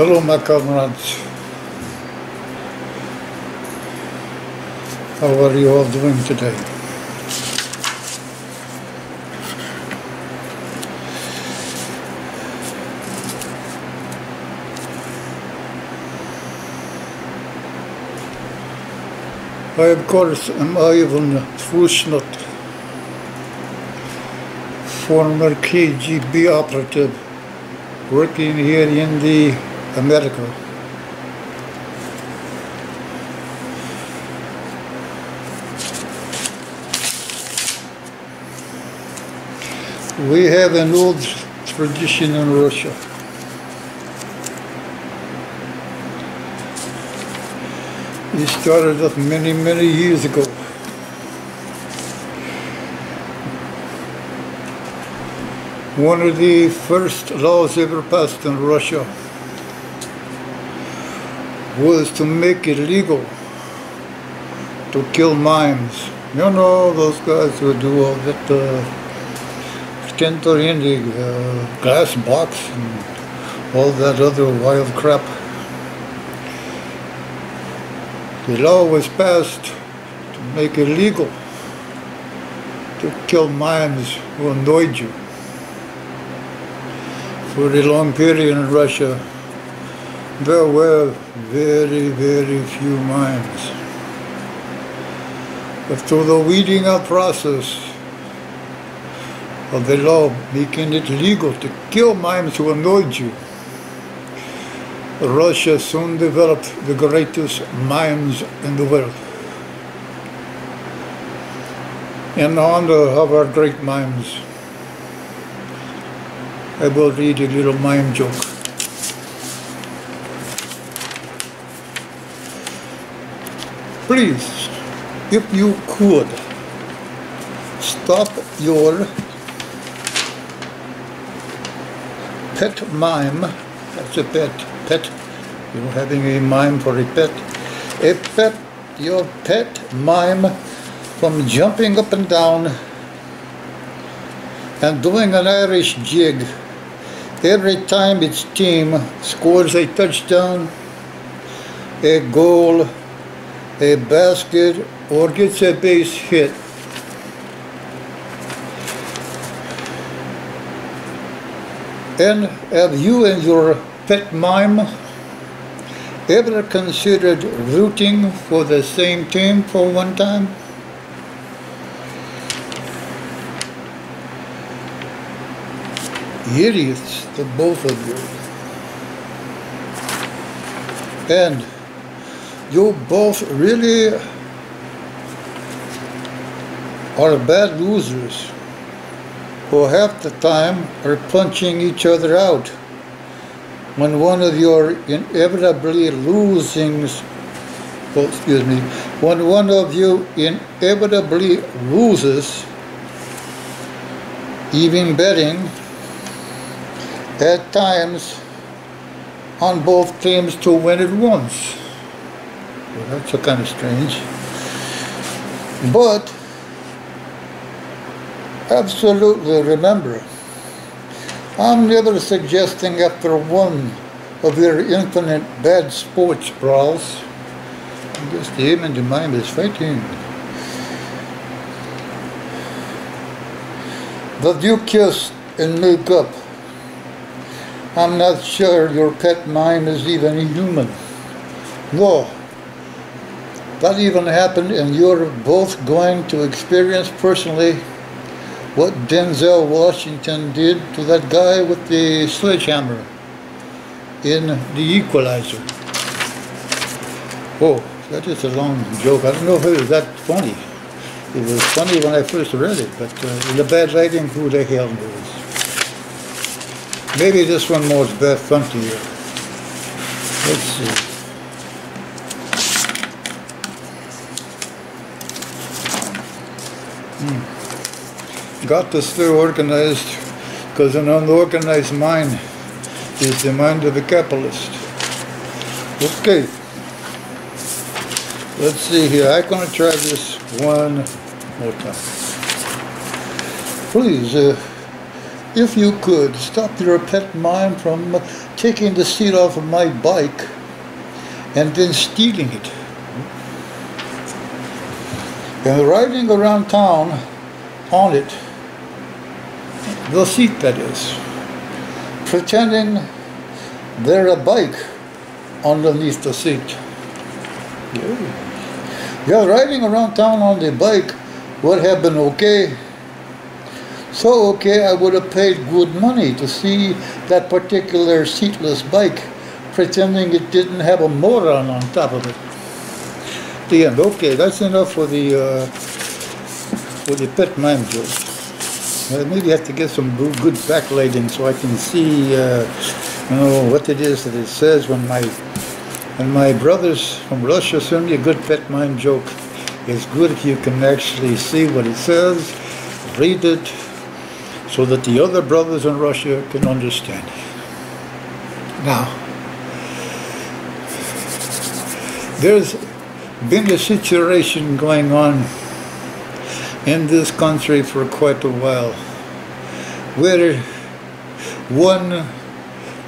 Hello, my comrades. How are you all doing today? I, of course, am Ivan Fushnut, former KGB operative working here in the America. We have an old tradition in Russia. It started up many, many years ago. One of the first laws ever passed in Russia was to make it legal to kill mimes. You know, those guys who do all that enter in the glass box and all that other wild crap. The law was passed to make it legal to kill mimes who annoyed you. For a long period in Russia, there were very, very few mimes. But through the weeding out process of the law making it legal to kill mimes who annoyed you, Russia soon developed the greatest mimes in the world. In honor of our great mimes, I will read a little mime joke. Please, if you could, stop your pet mime, that's a pet, you're having a mime for a pet, your pet mime from jumping up and down and doing an Irish jig every time its team scores a touchdown, a goal, a basket, or gets a base hit. And have you and your pet mime ever considered rooting for the same team for one time? Idiots, the both of you. And you both really are bad losers who half the time are punching each other out when one of your inevitably when one of you inevitably loses, even betting at times on both teams to win at once. Well, that's kind of strange. But absolutely remember, I'm never suggesting after one of your infinite bad sports brawls, I guess the aim and the mind is fighting, that you kiss and make up. I'm not sure your pet mime is even human. No, that even happened, and you're both going to experience personally what Denzel Washington did to that guy with the sledgehammer in The Equalizer. Oh, that is a long joke. I don't know if it was that funny. It was funny when I first read it, but the bad writing, who the hell knows? Maybe this one more is bad fun to you. Let's see. Got to stay organized, because an unorganized mind is the mind of a capitalist. Okay. Let's see here. I'm going to try this one more time. Please, if you could, stop your pet mine from taking the seat off of my bike and then stealing it. And riding around town on it, the seat that is, pretending there's a bike underneath the seat. Yeah, riding around town on the bike would have been okay. So okay, I would have paid good money to see that particular seatless bike, pretending it didn't have a motor on top of it. The end. Okay, that's enough for the pet mime joke. Maybe I have to get some good backlighting so I can see, what it is that it says when my brothers from Russia send me a good pet mime joke. It's good if you can actually see what it says, read it, so that the other brothers in Russia can understand. Now, there's been a situation going on in this country for quite a while, where one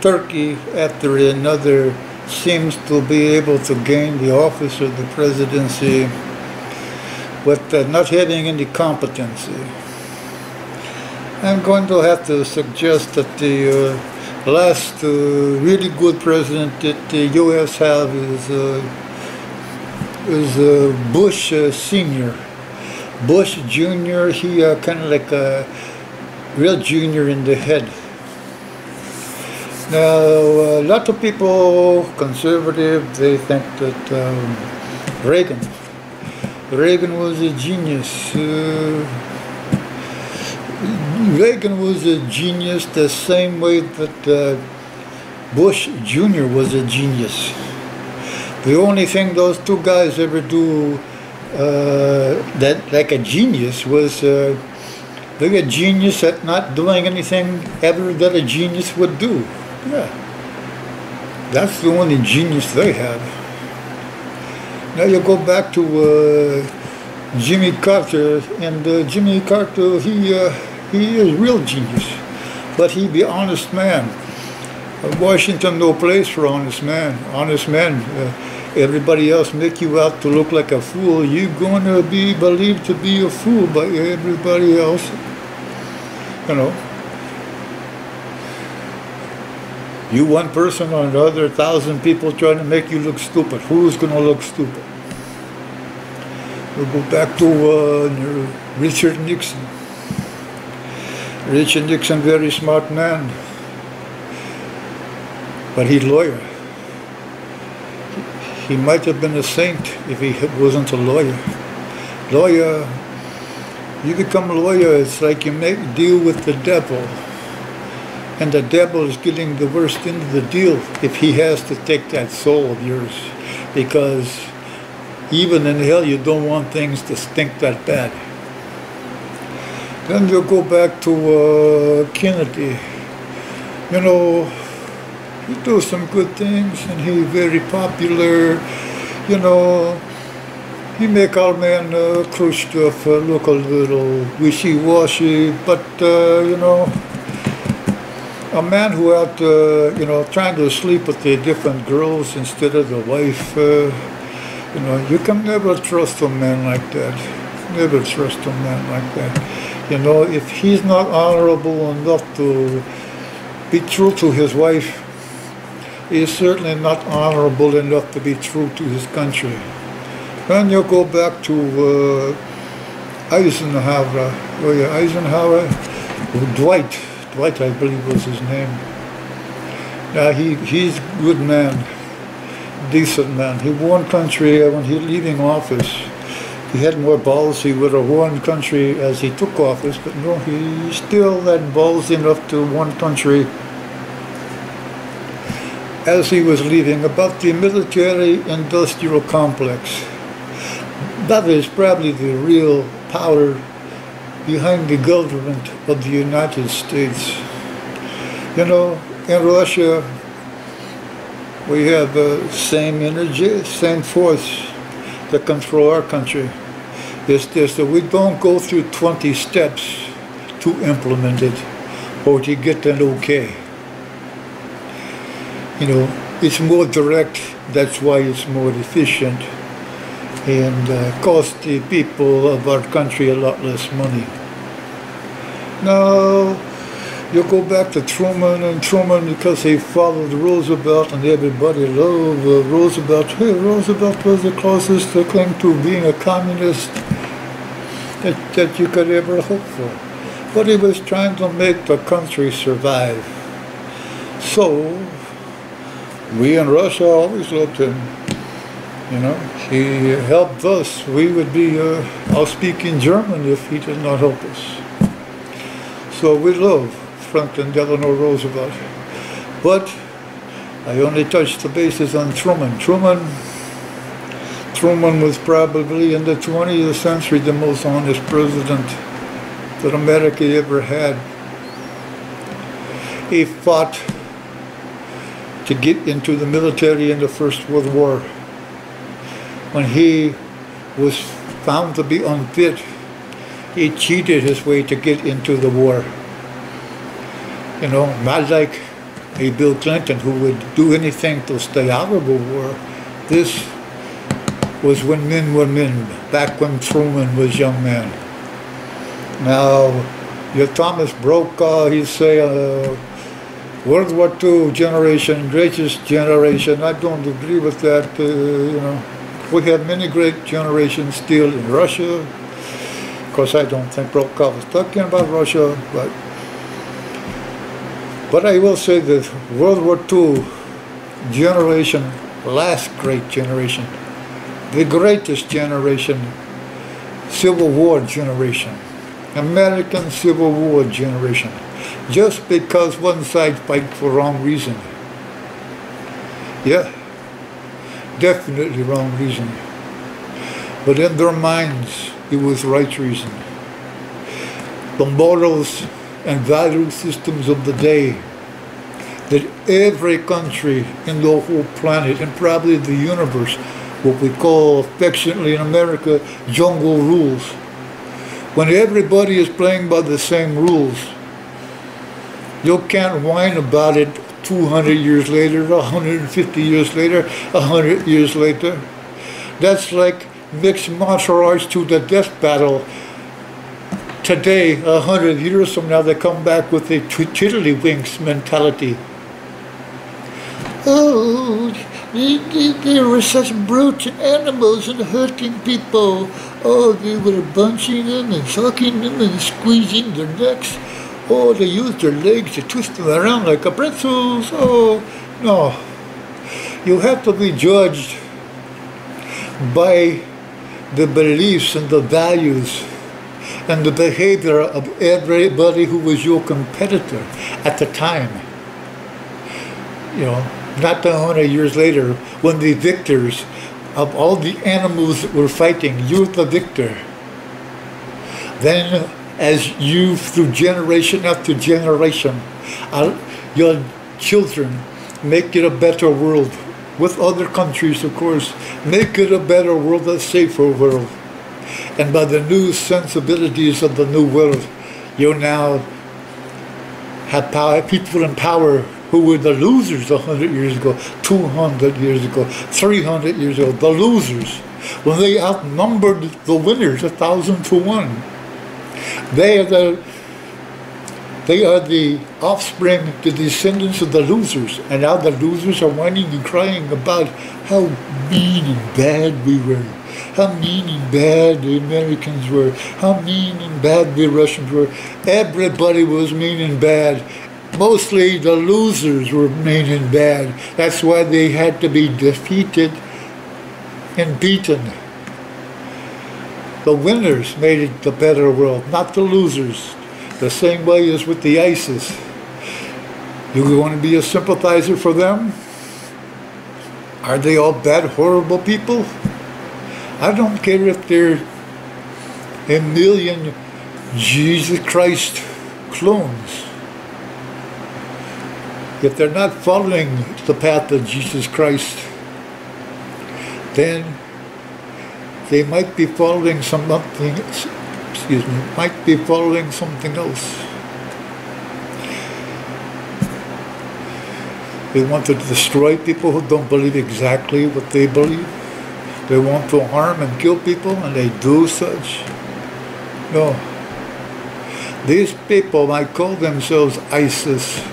turkey after another seems to be able to gain the office of the presidency with not having any competency. I'm going to have to suggest that the last really good president that the U.S. have is Bush Senior. Bush Jr., he kind of like a real junior in the head. Now, a lot of people, conservative, they think that Reagan was a genius. Reagan was a genius the same way that Bush Jr. was a genius. The only thing those two guys ever do that like a genius was they're a genius at not doing anything ever that a genius would do. Yeah, that's the only genius they have. Now you go back to Jimmy Carter, and Jimmy Carter, he is real genius, but he be honest man. Washington no place for honest man. Honest man, everybody else make you out to look like a fool. You're gonna be believed to be a fool by everybody else. You know. You one person or another, 1,000 people trying to make you look stupid. Who's gonna look stupid? We'll go back to Richard Nixon. Richard Nixon, very smart man, but he's a lawyer. He might have been a saint if he wasn't a lawyer. Lawyer, you become a lawyer, it's like you make a deal with the devil. And the devil is getting the worst end of the deal if he has to take that soul of yours. Because even in hell, you don't want things to stink that bad. Then you'll go back to Kennedy. You know, he do some good things and he's very popular. You know, he make our man Khrushchev look a little wishy-washy, but you know, a man who out, trying to sleep with the different girls instead of the wife, you can never trust a man like that. Never trust a man like that. You know, if he's not honorable enough to be true to his wife, he's certainly not honorable enough to be true to his country. Then you go back to Eisenhower. Dwight, I believe was his name. Now he's a good man, decent man. He won country when he leaving office. He had more balls. He would have won country as he took office, but no, he still had balls enough to won country as he was leaving. About the military-industrial complex. That is probably the real power behind the government of the United States. You know, in Russia, we have the same energy, same force that control our country. It's just that we don't go through 20 steps to implement it. or to get an okay. You know, it's more direct, that's why it's more efficient, and cost the people of our country a lot less money. Now, you go back to Truman, and Truman, because he followed Roosevelt, and everybody loved Roosevelt. Hey, Roosevelt was the closest thing to being a communist that you could ever hope for. But he was trying to make the country survive. So, we in Russia always loved him. You know, he helped us. We would be all speaking German if he did not help us. So we love Franklin Delano Roosevelt. But I only touched the bases on Truman. Truman was probably in the 20th century the most honest president that America ever had. He fought to get into the military in the First World War. When he was found to be unfit, he cheated his way to get into the war. You know, not like a Bill Clinton who would do anything to stay out of the war. This was when men were men, back when Truman was young man. Now, your Thomas Brokaw, he'd say, World War II generation, greatest generation. I don't agree with that, you know. We have many great generations still in Russia. Of course, I don't think Brokaw was talking about Russia, but I will say that World War II generation, last great generation, the greatest generation, Civil War generation, American Civil War generation, just because one side fight for wrong reason. Yeah, definitely wrong reason. But in their minds, it was right reason. The morals and value systems of the day that every country in the whole planet, and probably the universe, what we call affectionately in America, jungle rules. When everybody is playing by the same rules, you can't whine about it 200 years later, 150 years later, 100 years later. That's like mixed martial arts to the death battle. Today, 100 years from now, they come back with a tiddlywinks mentality. Oh, they were such brute animals and hurting people. Oh, they were bunching them and sucking them and squeezing their necks. Oh, they used their legs to twist them around like a pretzels. Oh, no. You have to be judged by the beliefs and the values and the behavior of everybody who was your competitor at the time. You know, not 100 years later, when the victors of all the animals that were fighting, you're the victor. Then, as you, through generation after generation, your children make it a better world, with other countries, of course, make it a better world, a safer world. And by the new sensibilities of the new world, you now have power, people in power who were the losers 100 years ago, 200 years ago, 300 years ago, the losers, when they outnumbered the winners 1,000 to 1. They are the offspring, the descendants of the losers, and now the losers are whining and crying about how mean and bad we were, how mean and bad the Americans were, how mean and bad the Russians were. Everybody was mean and bad. Mostly the losers were mean and bad. That's why they had to be defeated and beaten. The winners made it the better world, not the losers. The same way as with the ISIS. You want to be a sympathizer for them? Are they all bad, horrible people? I don't care if they're a million Jesus Christ clones. If they're not following the path of Jesus Christ, then they might be following might be following something else. They want to destroy people who don't believe exactly what they believe. They want to harm and kill people, and they do such. No. These people might call themselves ISIS.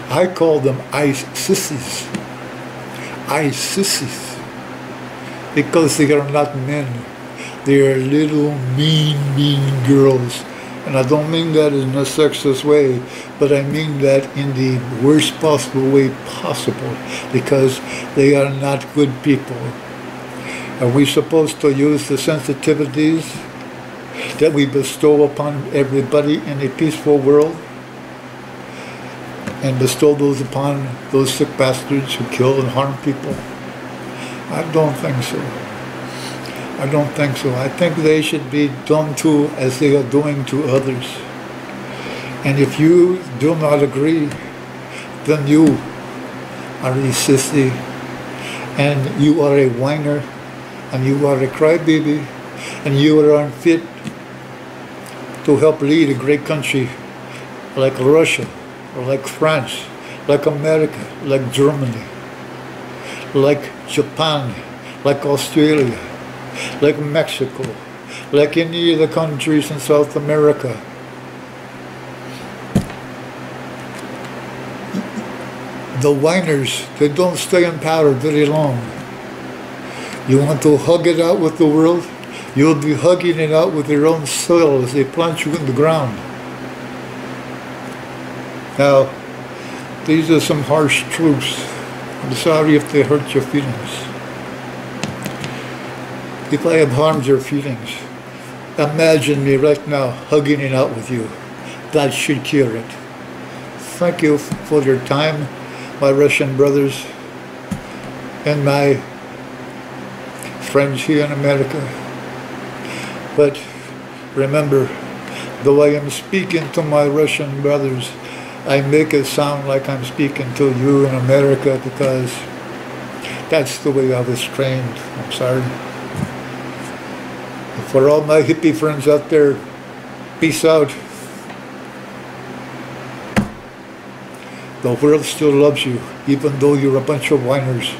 I call them ISISes. ISISes. Because they are not men. They are little mean girls. And I don't mean that in a sexist way, but I mean that in the worst possible way possible, because they are not good people. Are we supposed to use the sensitivities that we bestow upon everybody in a peaceful world and bestow those upon those sick bastards who kill and harm people? I don't think so. I don't think so. I think they should be done to as they are doing to others. And if you do not agree, then you are a sissy, and you are a whiner, and you are a crybaby, and you are unfit to help lead a great country like Russia, or like France, like America, like Germany, like Japan, like Australia, like Mexico, like any of the countries in South America. The whiners, they don't stay in power very long. You want to hug it out with the world? You'll be hugging it out with your own soil as they plant you in the ground. Now, these are some harsh truths. I'm sorry if they hurt your feelings. If I have harmed your feelings, imagine me right now hugging it out with you. That should cure it. Thank you for your time, my Russian brothers and my friends here in America. But remember, though I am speaking to my Russian brothers, I make it sound like I'm speaking to you in America because that's the way I was trained. I'm sorry. For all my hippie friends out there, peace out. The world still loves you, even though you're a bunch of whiners.